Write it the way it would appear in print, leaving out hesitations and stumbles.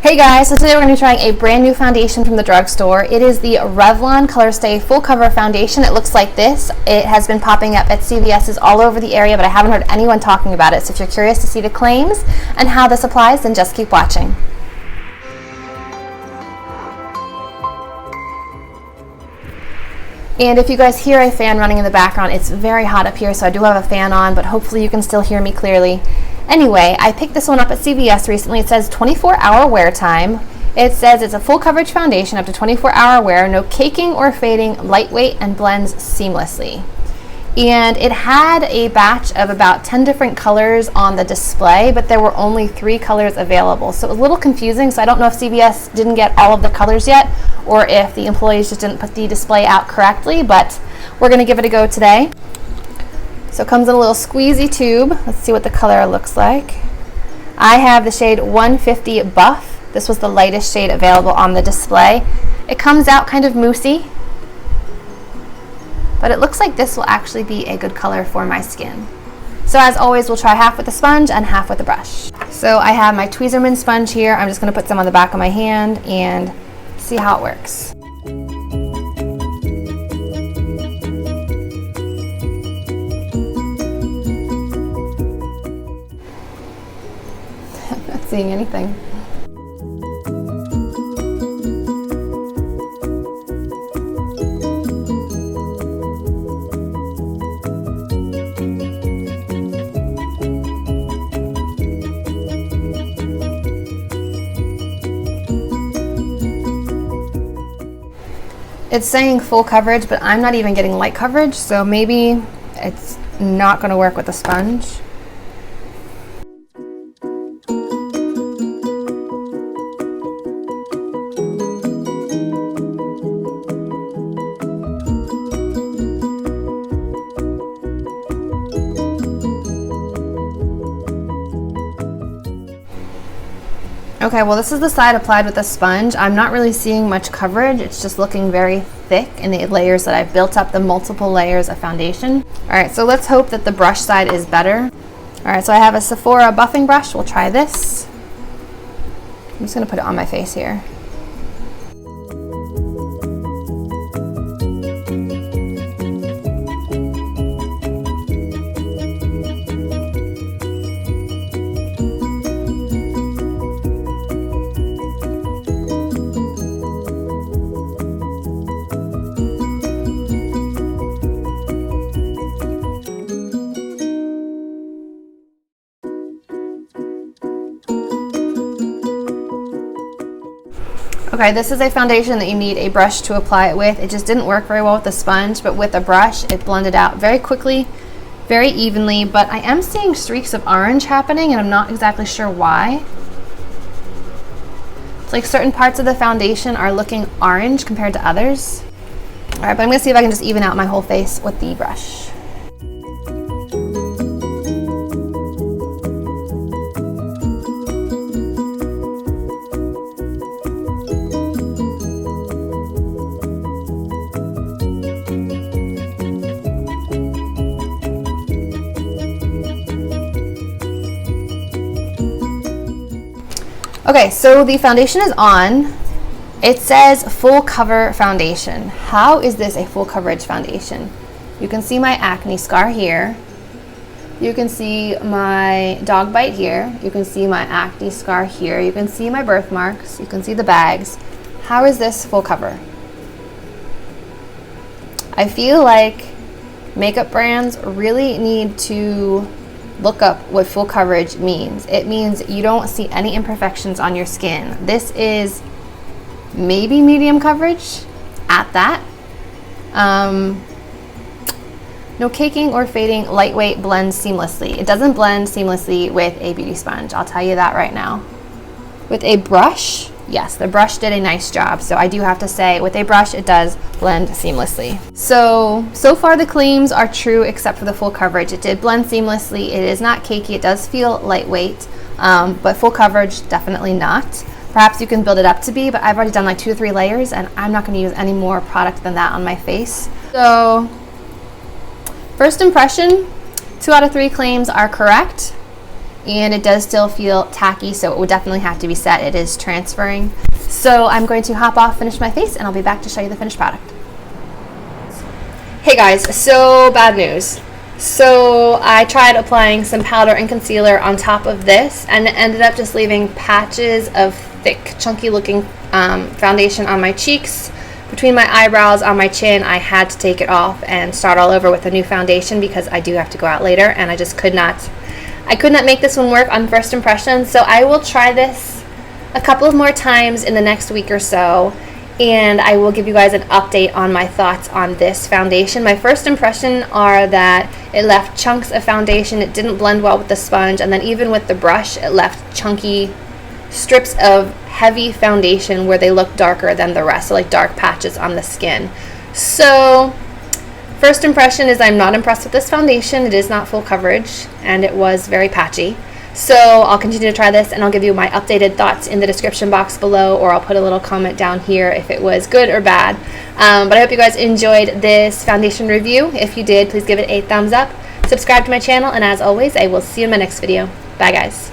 Hey guys, so today we're going to be trying a brand new foundation from the drugstore. It is the Revlon Color Stay Full Cover Foundation. It looks like this. It has been popping up at CVS's all over the area, but I haven't heard anyone talking about it. So if you're curious to see the claims and how this applies, then just keep watching. And if you guys hear a fan running in the background, it's very hot up here, so I do have a fan on, but hopefully you can still hear me clearly. Anyway, I picked this one up at CVS recently. It says 24-hour wear time. It says it's a full coverage foundation up to 24-hour wear, no caking or fading, lightweight, and blends seamlessly. And it had a batch of about 10 different colors on the display, but there were only 3 colors available. So it was a little confusing, so I don't know if CVS didn't get all of the colors yet, or if the employees just didn't put the display out correctly, but we're gonna give it a go today. So it comes in a little squeezy tube. Let's see what the color looks like. I have the shade 150 Buff. This was the lightest shade available on the display. It comes out kind of moussey, but it looks like this will actually be a good color for my skin. So as always, we'll try half with the sponge and half with the brush. So I have my Tweezerman sponge here. I'm just gonna put some on the back of my hand and see how it works. Not seeing anything. It's saying full coverage, but I'm not even getting light coverage, so maybe it's not going to work with the sponge. Okay, well this is the side applied with the sponge. I'm not really seeing much coverage. It's just looking very thick in the layers that I've built up, the multiple layers of foundation. All right, so let's hope that the brush side is better. All right, so I have a Sephora buffing brush. We'll try this. I'm just gonna put it on my face here. Okay, this is a foundation that you need a brush to apply it with. It just didn't work very well with the sponge, but with a brush, it blended out very quickly, very evenly, but I am seeing streaks of orange happening, and I'm not exactly sure why. It's like certain parts of the foundation are looking orange compared to others. All right, but I'm gonna see if I can just even out my whole face with the brush. Okay, so the foundation is on. It says full cover foundation. How is this a full coverage foundation? You can see my acne scar here. You can see my dog bite here. You can see my acne scar here. You can see my birthmarks. You can see the bags. How is this full cover? I feel like makeup brands really need to look up what full coverage means. It means you don't see any imperfections on your skin. This is maybe medium coverage at that. No caking or fading, lightweight, blends seamlessly. It doesn't blend seamlessly with a beauty sponge, I'll tell you that right now. With a brush, yes, the brush did a nice job. So I do have to say, with a brush, it does blend seamlessly. So far the claims are true except for the full coverage. It did blend seamlessly. It is not cakey. It does feel lightweight, but full coverage, definitely not. Perhaps you can build it up to be, but I've already done like 2 or 3 layers, and I'm not gonna use any more product than that on my face. So, first impression, 2 out of 3 claims are correct. and it does still feel tacky, so it would definitely have to be set. It is transferring. So I'm going to hop off, finish my face, and I'll be back to show you the finished product. Hey guys, so bad news. So I tried applying some powder and concealer on top of this, and it ended up just leaving patches of thick, chunky looking foundation on my cheeks. Between my eyebrows, on my chin, I had to take it off and start all over with a new foundation because I do have to go out later, and I just could not make this one work on first impression. So I will try this a couple of more times in the next week or so, and I will give you guys an update on my thoughts on this foundation. My first impression are that it left chunks of foundation, it didn't blend well with the sponge, and then even with the brush, it left chunky strips of heavy foundation where they look darker than the rest, so like dark patches on the skin. So first impression is I'm not impressed with this foundation. It is not full coverage and it was very patchy. So I'll continue to try this, and I'll give you my updated thoughts in the description box below, or I'll put a little comment down here if it was good or bad. But I hope you guys enjoyed this foundation review. If you did, please give it a thumbs up, subscribe to my channel, and as always, I will see you in my next video. Bye guys.